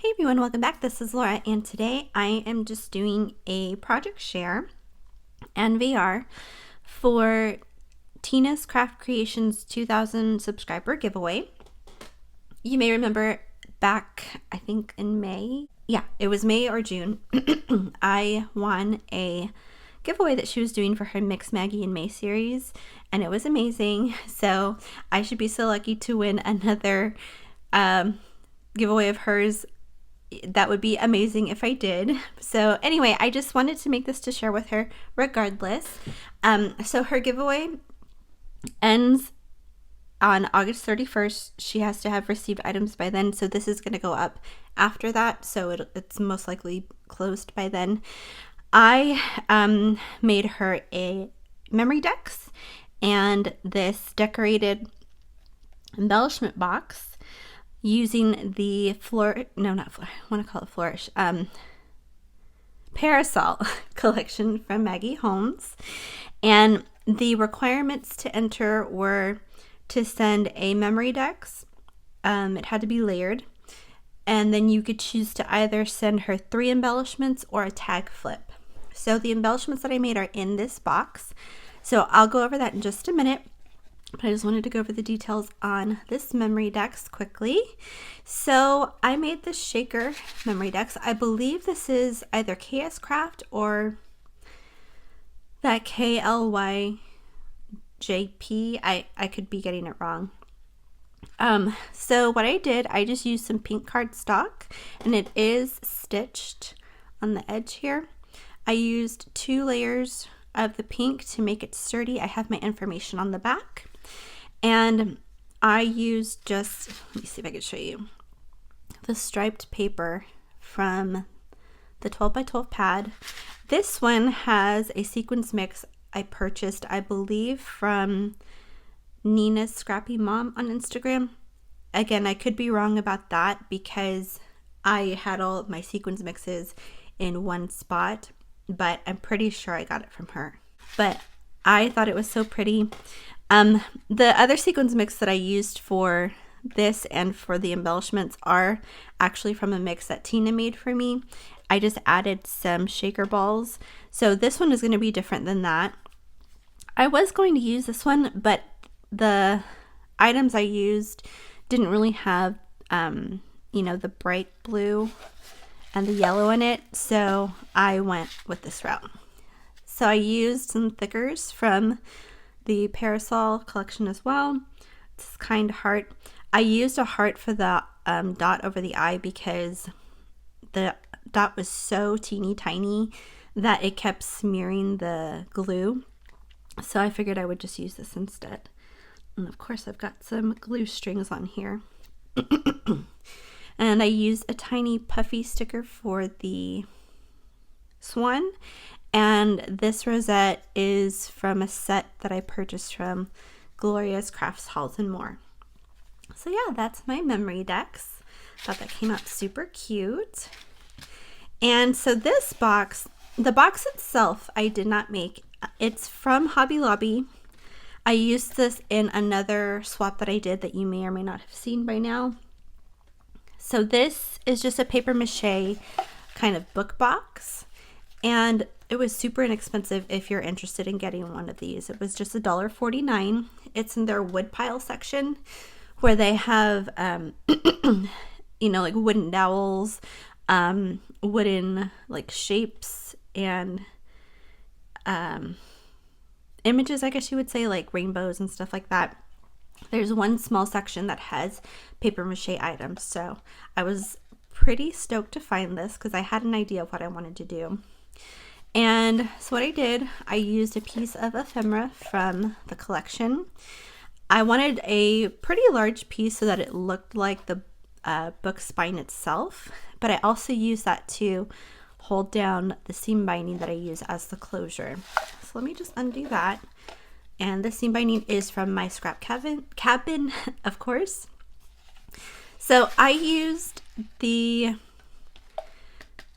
Hey everyone, welcome back. This is Laura, and today I am just doing a project share and VR for Tina's Craft Creations 2000 subscriber giveaway. You may remember back, I think in May. Yeah, it was May or June. I won a giveaway that she was doing for her Mix Maggie in May series, and it was amazing. So I should be so lucky to win another giveaway of hers. That would be amazing if I did. So anyway, I just wanted to make this to share with her regardless. So her giveaway ends on August 31st. She has to have received items by then. So this is going to go up after that. So it's most likely closed by then. I made her a memory decks and this decorated embellishment box using the Parasol collection from Maggie Holmes. And the requirements to enter were to send a memory decks. It had to be layered. And then you could choose to either send her 3 embellishments or a tag flip. So the embellishments that I made are in this box. So I'll go over that in just a minute. But I just wanted to go over the details on this memory decks quickly. So I made this shaker memory decks. I believe this is either KS Craft or that KLYJP. I could be getting it wrong. So what I did, I just used some pink cardstock, and it is stitched on the edge here. I used 2 layers of the pink to make it sturdy. I have my information on the back. And I used just, let me see if I can show you, the striped paper from the 12 by 12 pad. This one has a sequins mix I purchased, I believe, from Nina's Scrappy Mom on Instagram. Again, I could be wrong about that because I had all of my sequins mixes in one spot, but I'm pretty sure I got it from her. But I thought it was so pretty. The other sequins mix that I used for this and for the embellishments are actually from a mix that Tina made for me. I just added some shaker balls. So this one is going to be different than that. I was going to use this one, but the items I used didn't really have, the bright blue and the yellow in it. So I went with this route. So I used some thickers from the Parasol collection as well. It's kind heart. I used a heart for the dot over the eye because the dot was so teeny tiny that it kept smearing the glue. So I figured I would just use this instead. And of course I've got some glue strings on here. And I used a tiny puffy sticker for the swan. And this rosette is from a set that I purchased from Gloria's Crafts Halls and More. So yeah, that's my memory decks. Thought that came out super cute. And so this box, the box itself, I did not make. It's from Hobby Lobby. I used this in another swap that I did that you may or may not have seen by now. So this is just a paper mache kind of book box. And it was super inexpensive if you're interested in getting one of these. It was just $1.49. It's in their woodpile section where they have, like wooden dowels, wooden like shapes and images, I guess you would say, like rainbows and stuff like that. There's one small section that has paper mache items. So I was pretty stoked to find this because I had an idea of what I wanted to do. And so what I did, I used a piece of ephemera from the collection. I wanted a pretty large piece so that it looked like the book spine itself, but I also used that to hold down the seam binding that I use as the closure. So let me just undo that. And the seam binding is from my scrap cabin, of course. So I used the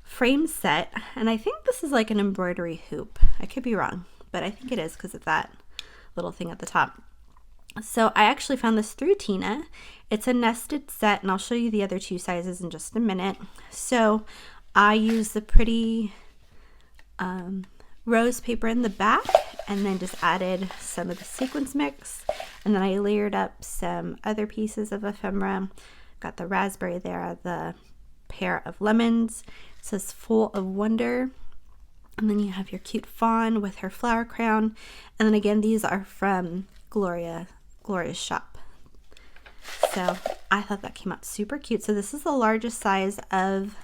frame set, and I think this is like an embroidery hoop. I could be wrong, but I think it is because of that little thing at the top. So I actually found this through Tina. It's a nested set, and I'll show you the other two sizes in just a minute. So I use the pretty rose paper in the back, and then just added some of the sequins mix, and then I layered up some other pieces of ephemera. Got the raspberry there, the pair of lemons. It says full of wonder, and then you have your cute fawn with her flower crown, and then again these are from Gloria's shop. So I thought that came out super cute. So this is the largest size of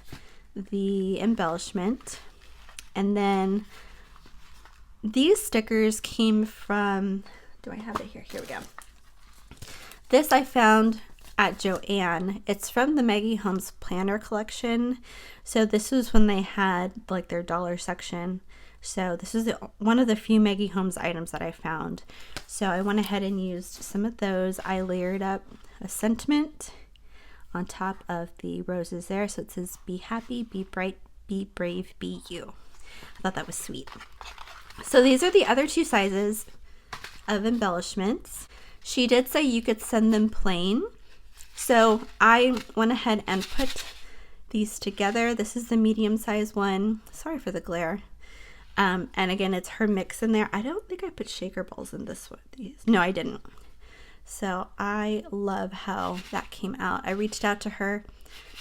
the embellishment, and then these stickers came from, do I have it here? Here we go. This I found at Joann. It's from the Maggie Holmes planner collection. So this was when they had like their dollar section. So this is one of the few Maggie Holmes items that I found. So I went ahead and used some of those. I layered up a sentiment on top of the roses there. So it says, be happy, be bright, be brave, be you. I thought that was sweet. So these are the other two sizes of embellishments. She did say you could send them plain. So I went ahead and put these together. This is the medium size one. Sorry for the glare. And again, it's her mix in there. I don't think I put shaker balls in this one. No, I didn't. So I love how that came out. I reached out to her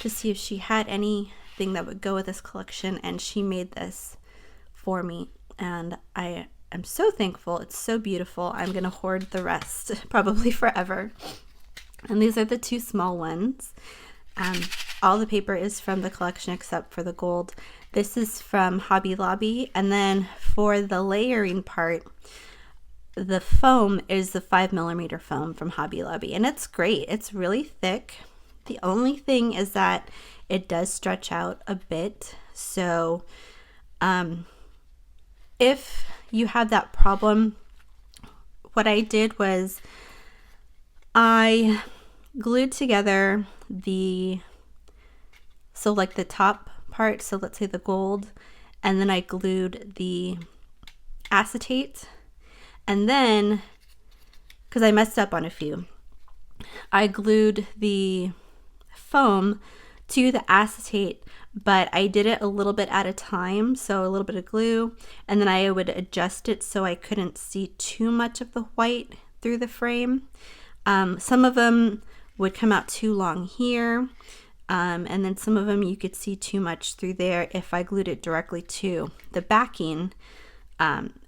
to see if she had anything that would go with this collection, and she made this for me. And I am so thankful. It's so beautiful. I'm going to hoard the rest probably forever. And these are the two small ones. All the paper is from the collection except for the gold. This is from Hobby Lobby. And then for the layering part, the foam is the 5mm foam from Hobby Lobby. And it's great. It's really thick. The only thing is that it does stretch out a bit. So, if you have that problem, what I did was I glued together like the top part, so let's say the gold, and then I glued the acetate, and then, because I messed up on a few, I glued the foam to the acetate, but I did it a little bit at a time, so a little bit of glue, and then I would adjust it so I couldn't see too much of the white through the frame. Some of them would come out too long here, and then some of them you could see too much through there if I glued it directly to the backing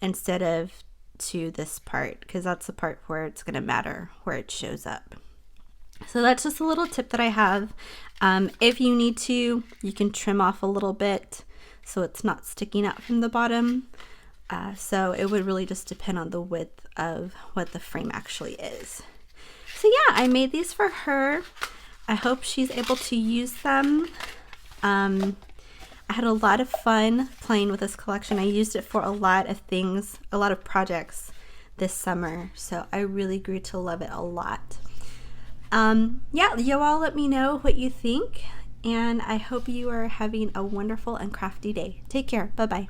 instead of to this part, because that's the part where it's going to matter where it shows up. So that's just a little tip that I have. If you need to, you can trim off a little bit so it's not sticking out from the bottom. So it would really just depend on the width of what the frame actually is. So yeah, I made these for her. I hope she's able to use them. I had a lot of fun playing with this collection. I used it for a lot of things, a lot of projects this summer. So I really grew to love it a lot. Yeah, you all let me know what you think, and I hope you are having a wonderful and crafty day. Take care. Bye-bye.